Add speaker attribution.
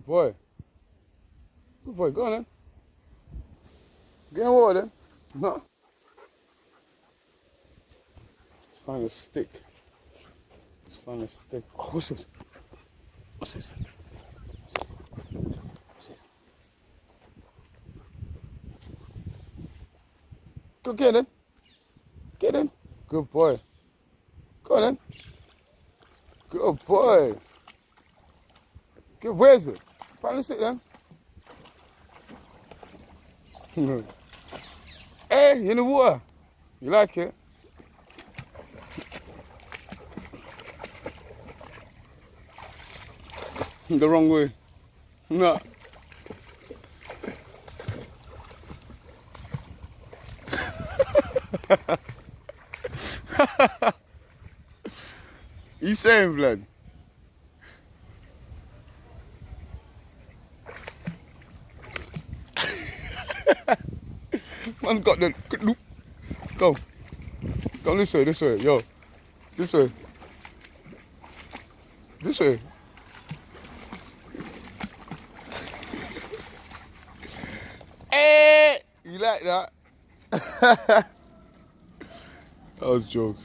Speaker 1: boy. Good boy. Go on then. Get in the water then. No. Let's find a stick. Let's find a stick. Oh, what's this? What's this? What's this? Go get him. Get him. Good boy. Go on then. Good boy. Good. Where is it? Find the stick then. Hey, you in the water. You like it? The wrong way. No. He's saying, blood. Man's got the. Go. Go this way, this way. Yo. This way. This way. Hey! You like that? That was jokes.